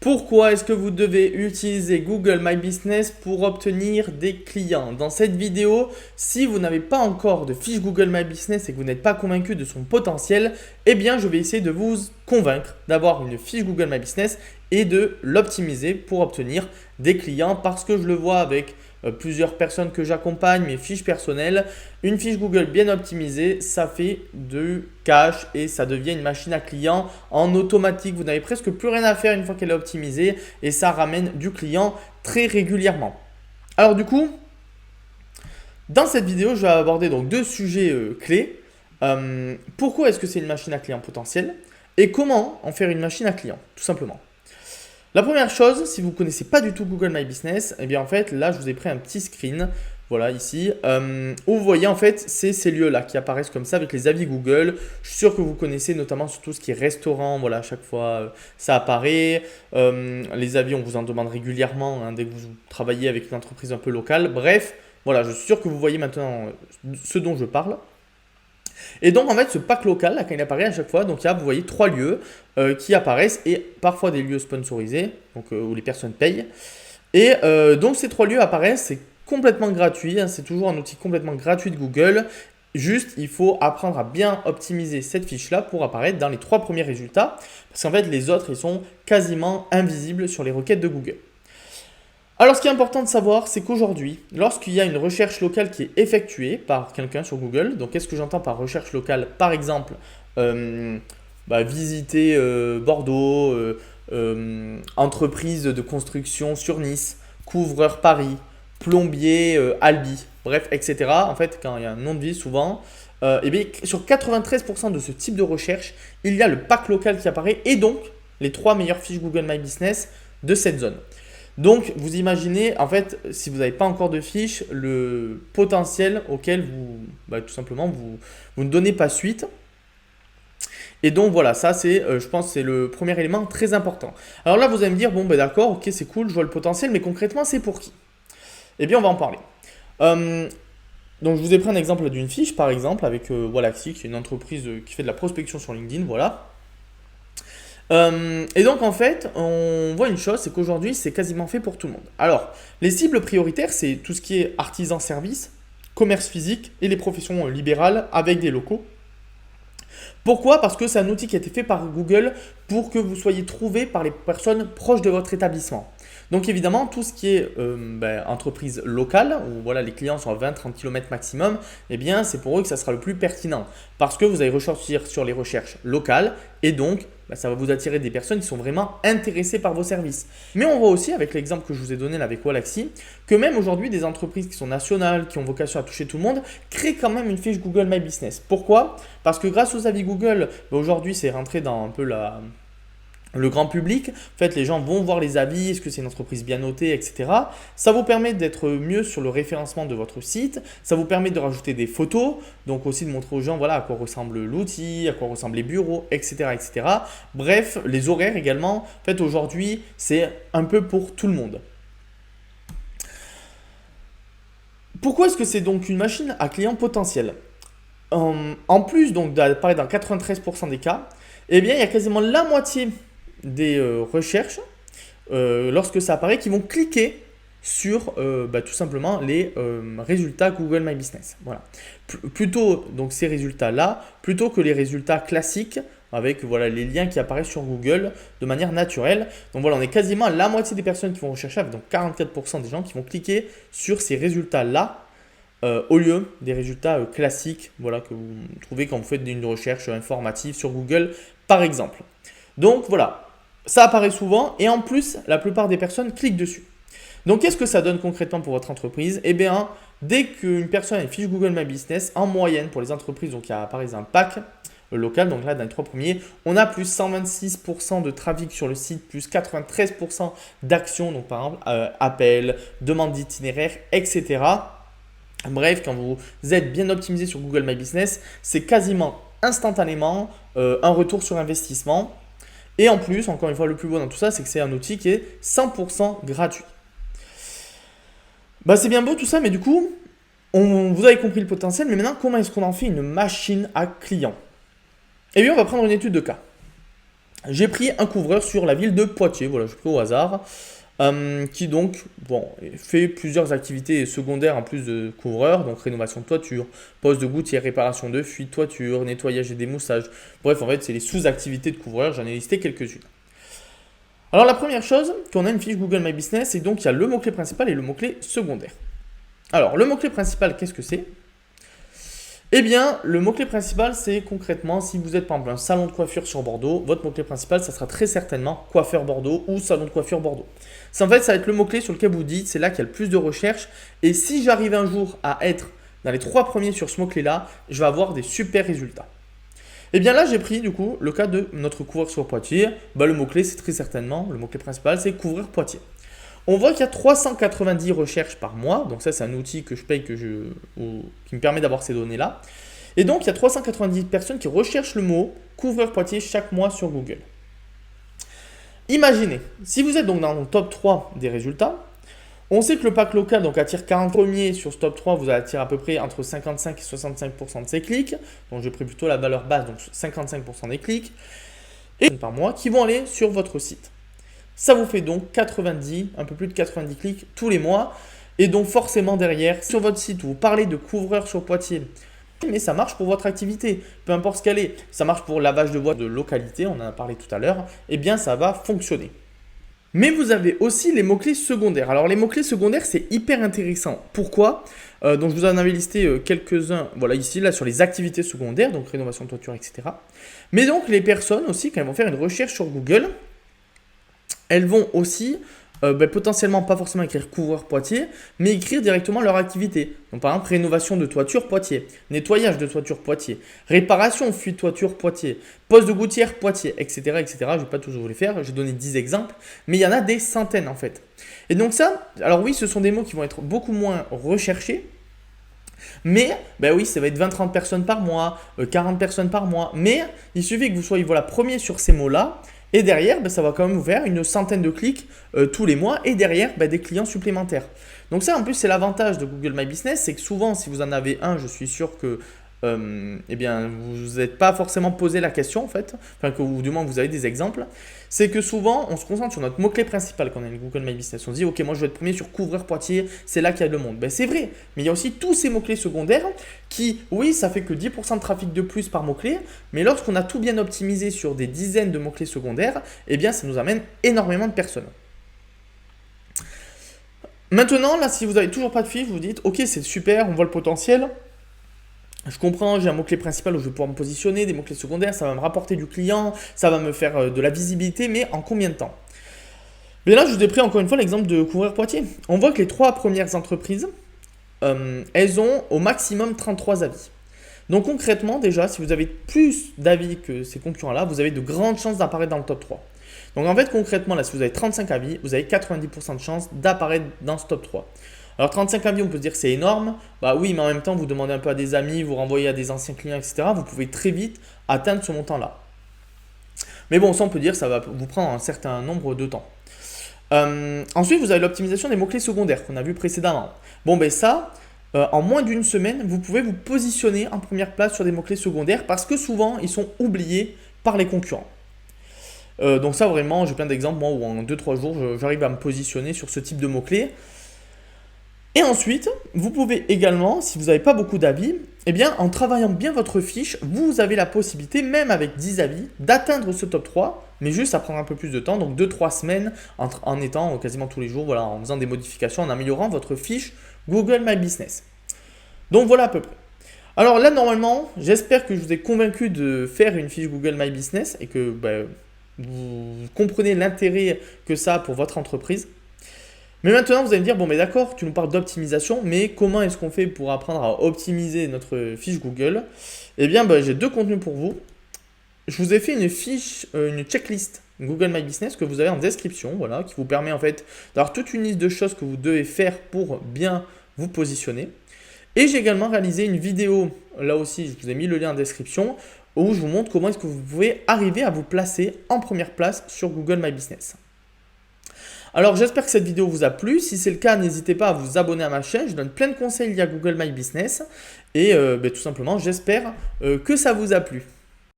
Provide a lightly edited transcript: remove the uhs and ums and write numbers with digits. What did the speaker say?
Pourquoi est-ce que vous devez utiliser Google My Business pour obtenir des clients? Dans cette vidéo, si vous n'avez pas encore de fiche Google My Business et que vous n'êtes pas convaincu de son potentiel, eh bien je vais essayer de vous convaincre d'avoir une fiche Google My Business et de l'optimiser pour obtenir des clients parce que je le vois avec plusieurs personnes que j'accompagne, mes fiches personnelles. Une fiche Google bien optimisée, ça fait de cash et ça devient une machine à clients en automatique. Vous n'avez presque plus rien à faire une fois qu'elle est optimisée et ça ramène du client très régulièrement. Alors du coup, dans cette vidéo, je vais aborder donc deux sujets clés. Pourquoi est-ce que c'est une machine à client potentielle et comment en faire une machine à client, tout simplement. La première chose, si vous ne connaissez pas du tout Google My Business, eh bien en fait là je vous ai pris un petit screen, voilà ici, où vous voyez en fait c'est ces lieux-là qui apparaissent comme ça avec les avis Google. Je suis sûr que vous connaissez notamment sur tout ce qui est restaurant, voilà à chaque fois ça apparaît. Les avis on vous en demande régulièrement dès que vous travaillez avec une entreprise un peu locale. Bref, voilà je suis sûr que vous voyez maintenant ce dont je parle. Et donc en fait ce pack local là quand il apparaît à chaque fois, donc il y a vous voyez trois lieux qui apparaissent et parfois des lieux sponsorisés, donc où les personnes payent. Et donc ces trois lieux apparaissent, c'est complètement gratuit, c'est toujours un outil complètement gratuit de Google. Juste il faut apprendre à bien optimiser cette fiche là pour apparaître dans les trois premiers résultats, parce qu'en fait les autres ils sont quasiment invisibles sur les requêtes de Google. Alors, ce qui est important de savoir, c'est qu'aujourd'hui, lorsqu'il y a une recherche locale qui est effectuée par quelqu'un sur Google, donc qu'est-ce que j'entends par recherche locale? Par exemple, visiter Bordeaux, entreprise de construction sur Nice, couvreur Paris, plombier Albi, bref, etc. En fait, quand il y a un nom de ville, souvent, eh bien, sur 93% de ce type de recherche, il y a le pack local qui apparaît et donc les trois meilleures fiches Google My Business de cette zone. Donc, vous imaginez, en fait, si vous n'avez pas encore de fiche, le potentiel auquel tout simplement, vous ne donnez pas suite. Et donc, voilà, ça, je pense, c'est le premier élément très important. Alors là, vous allez me dire, bon, d'accord, ok, c'est cool, je vois le potentiel, mais concrètement, c'est pour qui? Eh bien, on va en parler. Donc, je vous ai pris un exemple d'une fiche, par exemple, avec Wallaxy, qui est une entreprise qui fait de la prospection sur LinkedIn, voilà. Et donc en fait, on voit une chose, c'est qu'aujourd'hui, c'est quasiment fait pour tout le monde. Alors, les cibles prioritaires, c'est tout ce qui est artisan-service, commerce physique et les professions libérales avec des locaux. Pourquoi? Parce que c'est un outil qui a été fait par Google pour que vous soyez trouvé par les personnes proches de votre établissement. Donc évidemment, tout ce qui est entreprise locale, où voilà, les clients sont à 20-30 km maximum, eh bien c'est pour eux que ça sera le plus pertinent. Parce que vous allez ressortir sur les recherches locales et donc ça va vous attirer des personnes qui sont vraiment intéressées par vos services. Mais on voit aussi avec l'exemple que je vous ai donné là avec Wallaxy, que même aujourd'hui des entreprises qui sont nationales, qui ont vocation à toucher tout le monde, créent quand même une fiche Google My Business. Pourquoi? Parce que grâce aux avis Google, aujourd'hui c'est rentré dans un peu le grand public. En fait, les gens vont voir les avis, est-ce que c'est une entreprise bien notée, etc. Ça vous permet d'être mieux sur le référencement de votre site. Ça vous permet de rajouter des photos, donc aussi de montrer aux gens voilà, à quoi ressemble l'outil, à quoi ressemblent les bureaux, etc., etc. Bref, les horaires également. En fait, aujourd'hui, c'est un peu pour tout le monde. Pourquoi est-ce que c'est donc une machine à client potentiel? En plus donc d'apparaître dans 93% des cas, eh bien, il y a quasiment la moitié des recherches, lorsque ça apparaît, qui vont cliquer sur tout simplement les résultats Google My Business. Voilà. Plutôt donc ces résultats-là, plutôt que les résultats classiques avec voilà, les liens qui apparaissent sur Google de manière naturelle. Donc voilà, on est quasiment à la moitié des personnes qui vont rechercher, avec donc 44% des gens qui vont cliquer sur ces résultats-là au lieu des résultats classiques voilà, que vous trouvez quand vous faites une recherche informative sur Google, par exemple. Donc voilà, ça apparaît souvent et en plus, la plupart des personnes cliquent dessus. Donc qu'est-ce que ça donne concrètement pour votre entreprise? Eh bien, dès qu'une personne a une fiche Google My Business, en moyenne pour les entreprises, donc il y a par exemple un pack local, donc là dans les trois premiers, on a plus 126% de trafic sur le site, plus 93% d'actions, donc par exemple appels, demandes d'itinéraire, etc. Bref, quand vous êtes bien optimisé sur Google My Business, c'est quasiment instantanément un retour sur investissement. Et en plus, encore une fois, le plus beau dans tout ça, c'est que c'est un outil qui est 100% gratuit. C'est bien beau tout ça, mais du coup, vous avez compris le potentiel, mais maintenant, comment est-ce qu'on en fait une machine à client? Eh bien, on va prendre une étude de cas. j'ai pris un couvreur sur la ville de Poitiers, voilà, je pris au hasard, qui donc fait plusieurs activités secondaires en plus de couvreur, donc rénovation de toiture, pose de gouttière, réparation de fuites, toiture, nettoyage et démoussage. Bref, en fait, c'est les sous-activités de couvreur, j'en ai listé quelques-unes. Alors la première chose, quand on a une fiche Google My Business, c'est donc il y a le mot-clé principal et le mot-clé secondaire. Alors le mot-clé principal, qu'est-ce que c'est? Eh bien, le mot-clé principal, c'est concrètement, si vous êtes par exemple un salon de coiffure sur Bordeaux, votre mot-clé principal, ça sera très certainement coiffeur Bordeaux ou salon de coiffure Bordeaux. En fait, ça va être le mot-clé sur lequel vous dites, c'est là qu'il y a le plus de recherches. Et si j'arrive un jour à être dans les 3 premiers sur ce mot-clé-là, je vais avoir des super résultats. Et bien là, j'ai pris du coup le cas de notre couvreur sur Poitiers. Le mot-clé, c'est très certainement, le mot-clé principal, c'est couvrir Poitiers. On voit qu'il y a 390 recherches par mois. Donc ça, c'est un outil que je paye qui me permet d'avoir ces données-là. Et donc, il y a 390 personnes qui recherchent le mot couvreur Poitiers chaque mois sur Google. Imaginez, si vous êtes donc dans le top 3 des résultats, on sait que le pack local donc, attire 40 premiers sur ce top 3, vous attire à peu près entre 55 et 65% de ces clics. Donc, j'ai pris plutôt la valeur basse, donc 55% des clics. Et par mois qui vont aller sur votre site. Ça vous fait donc 90, un peu plus de 90 clics tous les mois. Et donc forcément derrière, sur votre site, vous parlez de couvreur sur Poitiers. Mais ça marche pour votre activité, peu importe ce qu'elle est. Ça marche pour lavage de voies de localité, on en a parlé tout à l'heure. Eh bien, ça va fonctionner. Mais vous avez aussi les mots-clés secondaires. Alors les mots-clés secondaires, c'est hyper intéressant. Pourquoi? Donc je vous en avais listé quelques-uns, voilà ici, là sur les activités secondaires, donc rénovation de toiture, etc. Mais donc les personnes aussi, quand elles vont faire une recherche sur Google, elles vont aussi potentiellement pas forcément écrire couvreur Poitiers, mais écrire directement leur activité. Donc par exemple, rénovation de toiture Poitiers, nettoyage de toiture Poitiers, réparation fuite toiture Poitiers, pose de gouttière Poitiers, etc. etc. Je ne vais pas toujours vous les faire, j'ai donné 10 exemples, mais il y en a des centaines en fait. Et donc ça, alors oui, ce sont des mots qui vont être beaucoup moins recherchés, mais oui, ça va être 20-30 personnes par mois, 40 personnes par mois, mais il suffit que vous soyez premier sur ces mots-là. Et derrière, ça va quand même vous faire une centaine de clics tous les mois et derrière, des clients supplémentaires. Donc ça, en plus, c'est l'avantage de Google My Business, c'est que souvent, si vous en avez un, je suis sûr que vous n'êtes pas forcément posé la question en fait, ou du moins vous avez des exemples. C'est que souvent, on se concentre sur notre mot-clé principal quand on a une Google My Business. On se dit, ok, moi je vais être premier sur couvreur Poitiers, c'est là qu'il y a le monde. C'est vrai, mais il y a aussi tous ces mots-clés secondaires qui, oui, ça fait que 10% de trafic de plus par mot-clé, mais lorsqu'on a tout bien optimisé sur des dizaines de mots-clés secondaires, ça nous amène énormément de personnes. Maintenant, là, si vous n'avez toujours pas de fiche, vous dites, ok, c'est super, on voit le potentiel. Je comprends, j'ai un mot-clé principal où je vais pouvoir me positionner, des mots-clés secondaires, ça va me rapporter du client, ça va me faire de la visibilité, mais en combien de temps? Mais là, je vous ai pris encore une fois l'exemple de Couvreur Poitiers. On voit que les 3 premières entreprises, elles ont au maximum 33 avis. Donc concrètement, déjà, si vous avez plus d'avis que ces concurrents-là, vous avez de grandes chances d'apparaître dans le top 3. Donc en fait, concrètement, là, si vous avez 35 avis, vous avez 90% de chances d'apparaître dans ce top 3. Alors 35 avis, on peut se dire que c'est énorme. Oui, mais en même temps, vous demandez un peu à des amis, vous renvoyez à des anciens clients, etc. Vous pouvez très vite atteindre ce montant-là. Mais bon, ça, on peut dire que ça va vous prendre un certain nombre de temps. Ensuite, vous avez l'optimisation des mots-clés secondaires qu'on a vu précédemment. En moins d'une semaine, vous pouvez vous positionner en première place sur des mots-clés secondaires parce que souvent, ils sont oubliés par les concurrents. Donc ça, vraiment, j'ai plein d'exemples, moi, où en 2-3 jours, j'arrive à me positionner sur ce type de mots-clés. Et ensuite, vous pouvez également, si vous n'avez pas beaucoup d'avis, en travaillant bien votre fiche, vous avez la possibilité, même avec 10 avis, d'atteindre ce top 3, mais juste ça prend un peu plus de temps, donc 2-3 semaines en étant quasiment tous les jours, en faisant des modifications, en améliorant votre fiche Google My Business. Donc voilà à peu près. Alors là, normalement, j'espère que je vous ai convaincu de faire une fiche Google My Business et que vous comprenez l'intérêt que ça a pour votre entreprise. Mais maintenant, vous allez me dire, d'accord, tu nous parles d'optimisation, mais comment est-ce qu'on fait pour apprendre à optimiser notre fiche Google? J'ai 2 contenus pour vous. Je vous ai fait une checklist Google My Business que vous avez en description, qui vous permet en fait d'avoir toute une liste de choses que vous devez faire pour bien vous positionner. Et j'ai également réalisé une vidéo, là aussi, je vous ai mis le lien en description, où je vous montre comment est-ce que vous pouvez arriver à vous placer en première place sur Google My Business. Alors j'espère que cette vidéo vous a plu. Si c'est le cas, n'hésitez pas à vous abonner à ma chaîne. Je donne plein de conseils liés à Google My Business. Et tout simplement, j'espère que ça vous a plu.